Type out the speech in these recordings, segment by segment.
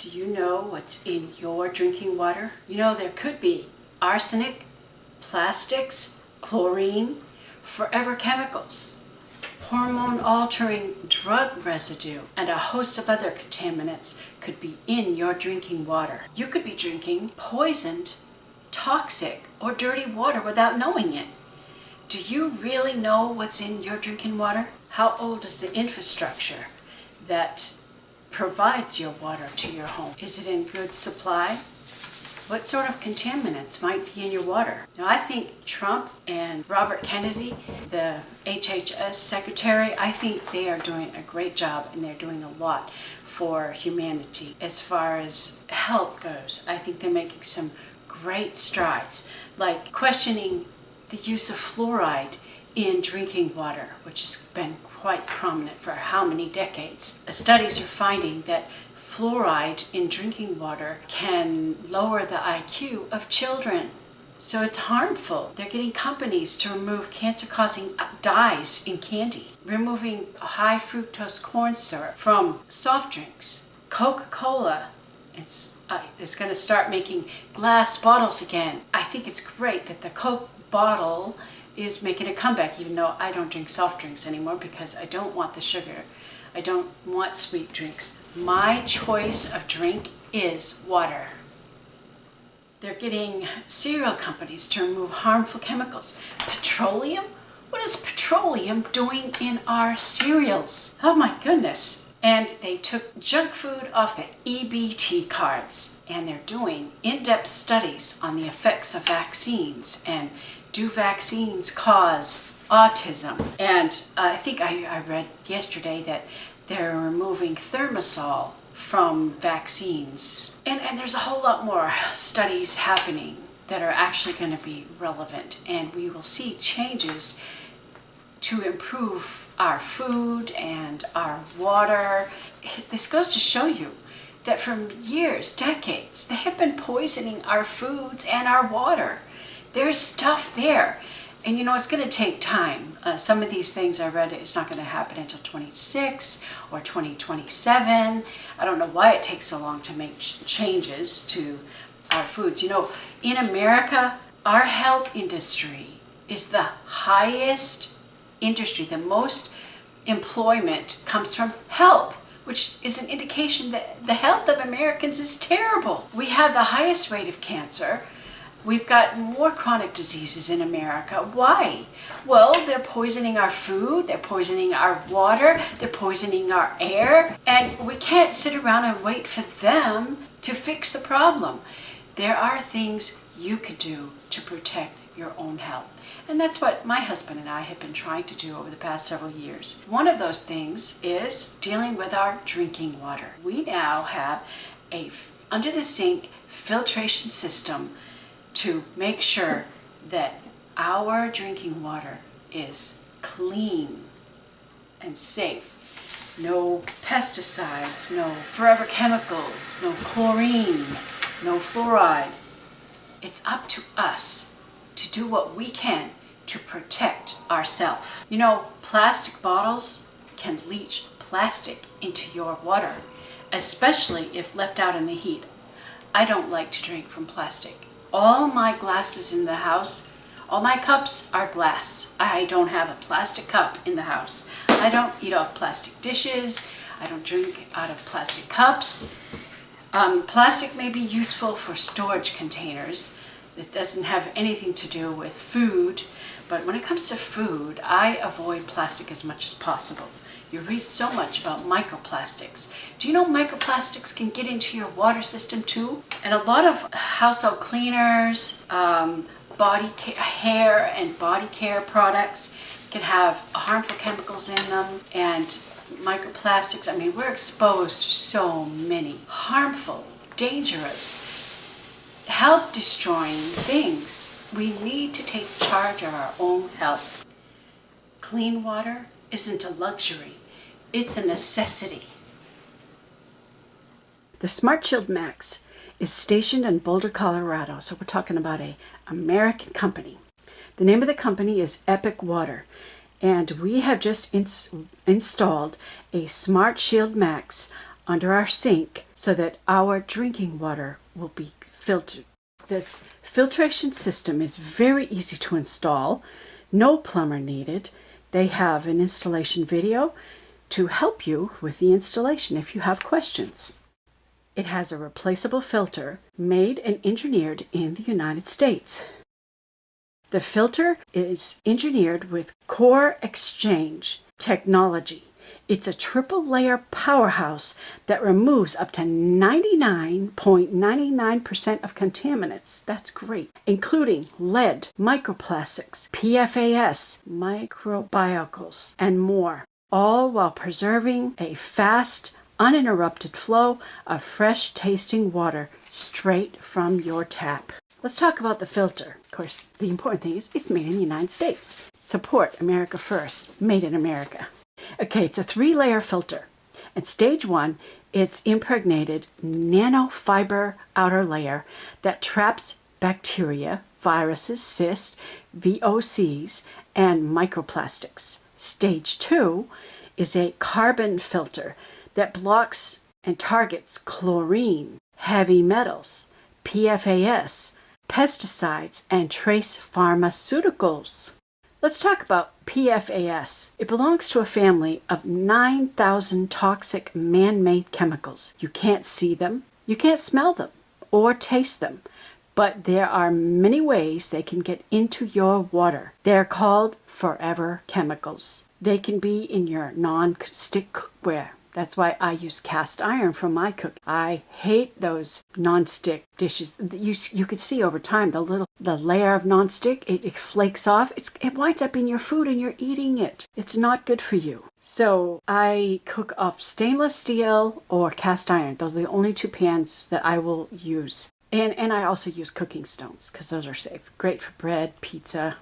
Do you know what's in your drinking water? You know, there could be arsenic, plastics, chlorine, forever chemicals, hormone-altering drug residue, and a host of other contaminants could be in your drinking water. You could be drinking poisoned, toxic, or dirty water without knowing it. Do you really know what's in your drinking water? How old is the infrastructure that provides your water to your home? Is it in good supply? What sort of contaminants might be in your water? Now, I think Trump and Robert Kennedy, the HHS secretary, I think they are doing a great job, and they're doing a lot for humanity. As far as health goes, I think they're making some great strides, like questioning the use of fluoride in drinking water, which has been quite prominent for how many decades. Studies are finding that fluoride in drinking water can lower the IQ of children. So it's harmful. They're getting companies to remove cancer-causing dyes in candy, removing high fructose corn syrup from soft drinks. Coca-Cola is going to start making glass bottles again. I think it's great that the Coke bottle is making a comeback, even though I don't drink soft drinks anymore because I don't want the sugar. I don't want sweet drinks. My choice of drink is water. They're getting cereal companies to remove harmful chemicals. Petroleum? What is petroleum doing in our cereals? Oh my goodness. And they took junk food off the EBT cards. And they're doing in-depth studies on the effects of vaccines. And do vaccines cause autism? And I think I read yesterday that they're removing thimerosal from vaccines. And there's a whole lot more studies happening that are actually going to be relevant. And we will see changes to improve our food and our water. This goes to show you that for years, decades, they have been poisoning our foods and our water. There's stuff there. And you know, it's going to take time. Some of these things I read, it's not going to happen until 26 or 2027. I don't know why it takes so long to make changes to our foods. You know, in America, our health industry is the highest industry. The most employment comes from health, which is an indication that the health of Americans is terrible. We have the highest rate of cancer. We've got more chronic diseases in America. Why? Well, they're poisoning our food, they're poisoning our water, they're poisoning our air, and we can't sit around and wait for them to fix the problem. There are things you could do to protect your own health. And that's what my husband and I have been trying to do over the past several years. One of those things is dealing with our drinking water. We now have a under the sink filtration system to make sure that our drinking water is clean and safe. No pesticides, no forever chemicals, no chlorine, no fluoride. It's up to us to do what we can to protect ourselves. You know, plastic bottles can leach plastic into your water, especially if left out in the heat. I don't like to drink from plastic. All my glasses in the house, all my cups are glass. I don't have a plastic cup in the house. I don't eat off plastic dishes. I don't drink out of plastic cups. Plastic may be useful for storage containers. It doesn't have anything to do with food, but when it comes to food, I avoid plastic as much as possible. You read so much about microplastics. Do you know microplastics can get into your water system too? And a lot of household cleaners, hair and body care products can have harmful chemicals in them, and microplastics. I mean, we're exposed to so many harmful, dangerous, health-destroying things. We need to take charge of our own health. Clean water isn't a luxury, it's a necessity. The Smart Shield Max is stationed in Boulder, Colorado, so we're talking about an American company. The name of the company is Epic Water, and we have just installed a Smart Shield Max under our sink so that our drinking water will be filtered. This filtration system is very easy to install, no plumber needed. They have an installation video to help you with the installation if you have questions. It has a replaceable filter made and engineered in the United States. The filter is engineered with core exchange technology. It's a triple layer powerhouse that removes up to 99.99% of contaminants. That's great, including lead, microplastics, PFAS, microbials, and more, all while preserving a fast, uninterrupted flow of fresh tasting water straight from your tap. Let's talk about the filter. Of course, the important thing is it's made in the United States. Support America first, made in America. Okay, it's a 3-layer filter. At stage 1, it's impregnated nanofiber outer layer that traps bacteria, viruses, cysts, VOCs, and microplastics. Stage 2 is a carbon filter that blocks and targets chlorine, heavy metals, PFAS, pesticides, and trace pharmaceuticals. Let's talk about PFAS. It belongs to a family of 9,000 toxic man-made chemicals. You can't see them, you can't smell them, or taste them, but there are many ways they can get into your water. They're called forever chemicals. They can be in your non-stick cookware. That's why I use cast iron for my cooking. I hate those non-stick dishes. You can see over time the layer of non-stick, it flakes off. It winds up in your food and you're eating it. It's not good for you. So I cook off stainless steel or cast iron. Those are the only 2 pans that I will use. And I also use cooking stones because those are safe. Great for bread, pizza,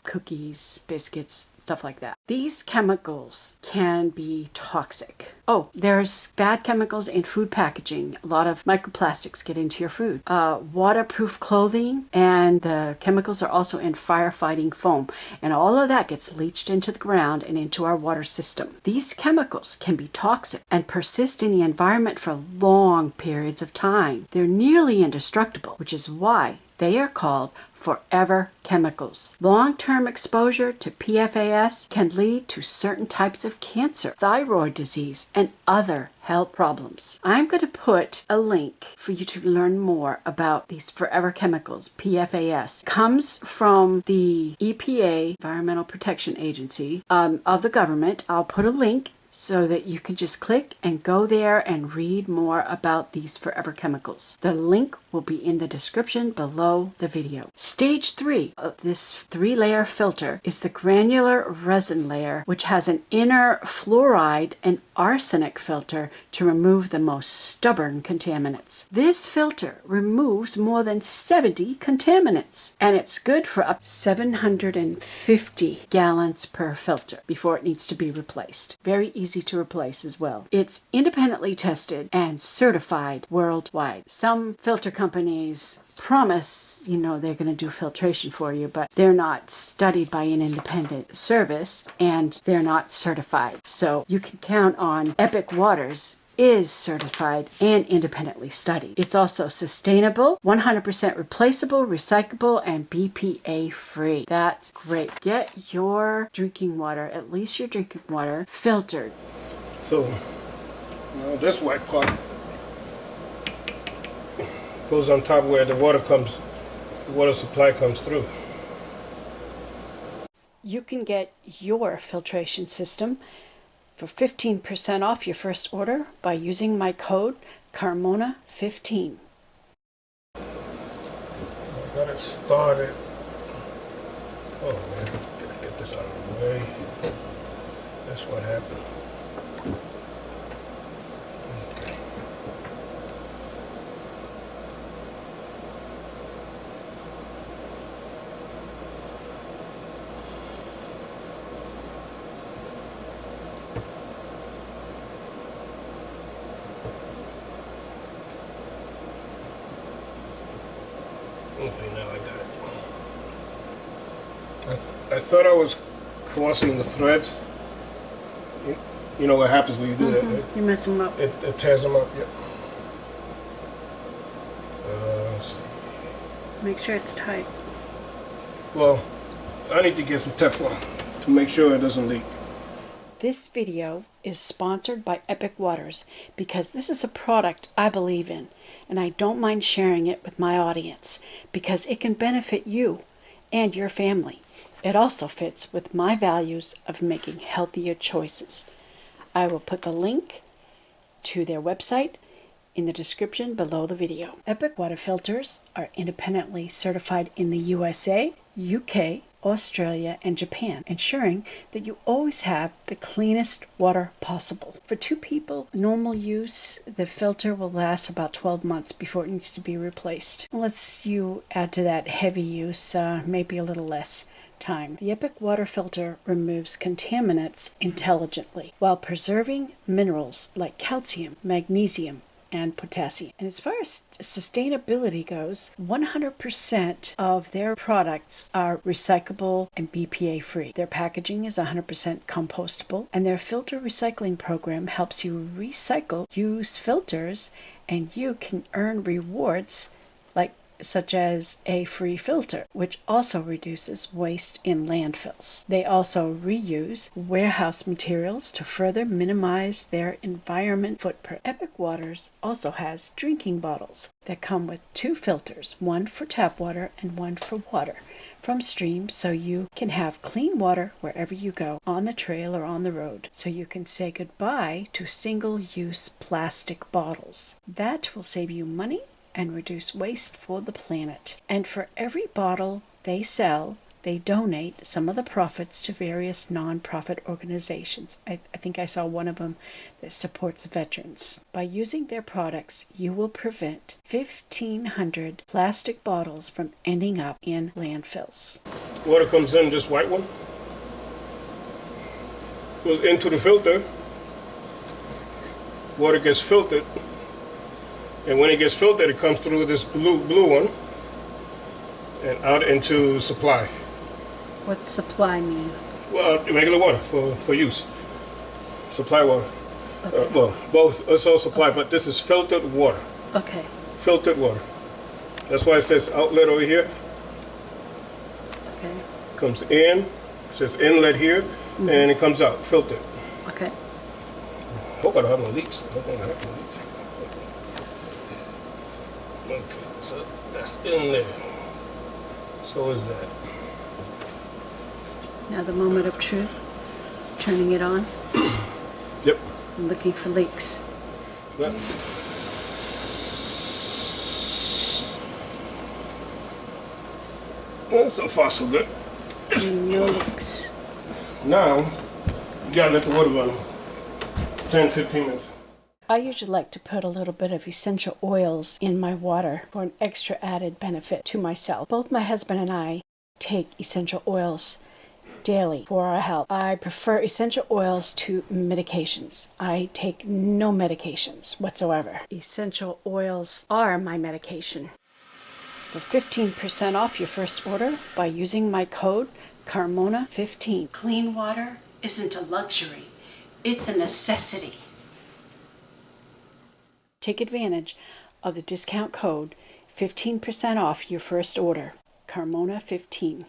cookies, biscuits, stuff like that. These chemicals can be toxic. Oh, there's bad chemicals in food packaging. A lot of microplastics get into your food. Waterproof clothing, and the chemicals are also in firefighting foam. And all of that gets leached into the ground and into our water system. These chemicals can be toxic and persist in the environment for long periods of time. They're nearly indestructible, which is why they are called forever chemicals. Long-term exposure to PFAS can lead to certain types of cancer, thyroid disease, and other health problems. I'm going to put a link for you to learn more about these forever chemicals. PFAS comes from the EPA, Environmental Protection Agency, of the government. I'll put a link so that you can just click and go there and read more about these forever chemicals. The link will be in the description below the video. Stage 3 of this 3-layer filter is the granular resin layer, which has an inner fluoride and arsenic filter to remove the most stubborn contaminants. This filter removes more than 70 contaminants, and it's good for up to 750 gallons per filter before it needs to be replaced. Very easy to replace as well. It's independently tested and certified worldwide. Some filter companies promise, they're going to do filtration for you, but they're not studied by an independent service and they're not certified. So you can count on Epic Waters is certified and independently studied. It's also sustainable, 100% replaceable, recyclable, and BPA free. That's great. Get your drinking water, at least your drinking water, filtered. So, this white part goes on top where the water supply comes through. You can get your filtration system for 15% off your first order by using my code Carmona15. I got it started. Oh man, gotta get this out of the way. That's what happened. Okay, now I got it. I thought I was crossing the threads. You know what happens when you do that, right? You mess them up. It tears them up, yep. Let's see. Make sure it's tight. Well, I need to get some Teflon to make sure it doesn't leak. This video is sponsored by Epic Waters because this is a product I believe in, and I don't mind sharing it with my audience because it can benefit you and your family. It also fits with my values of making healthier choices. I will put the link to their website in the description below the video. Epic water filters are independently certified in the USA, UK, Australia, and Japan, ensuring that you always have the cleanest water possible. For 2 people, normal use, the filter will last about 12 months before it needs to be replaced. Unless you add to that heavy use, maybe a little less time. The Epic water filter removes contaminants intelligently while preserving minerals like calcium, magnesium, and potassium. And as far as sustainability goes, 100% of their products are recyclable and BPA free. Their packaging is 100% compostable, and their filter recycling program helps you recycle used filters, and you can earn rewards such as a free filter, which also reduces waste in landfills. They also reuse warehouse materials to further minimize their environment footprint. Epic Waters also has drinking bottles that come with 2 filters, one for tap water and one for water from streams, so you can have clean water wherever you go, on the trail or on the road, so you can say goodbye to single-use plastic bottles. That will save you money and reduce waste for the planet. And for every bottle they sell, they donate some of the profits to various non-profit organizations. I think I saw one of them that supports veterans. By using their products, you will prevent 1,500 plastic bottles from ending up in landfills. Water comes in, this white one goes into the filter. Water gets filtered. And when it gets filtered, it comes through this blue one and out into supply. What's supply mean? Well, regular water for use. Supply water. Okay. Well, both. It's all supply, but this is filtered water. Okay. Filtered water. That's why it says outlet over here. Okay. Comes in. It says inlet here, and it comes out filtered. Okay. Hope I don't have no leaks. I don't think I have no leaks. Okay, so that's in there. So is that. Now the moment of truth. Turning it on. Yep. I'm looking for leaks. Yep. Well, so far so good. No leaks. Now, you gotta let the water run 10-15 minutes. I usually like to put a little bit of essential oils in my water for an extra added benefit to myself. Both my husband and I take essential oils daily for our health. I prefer essential oils to medications. I take no medications whatsoever. Essential oils are my medication. For 15% off your first order by using my code Carmona15. Clean water isn't a luxury, it's a necessity. Take advantage of the discount code 15% off your first order, Carmona15.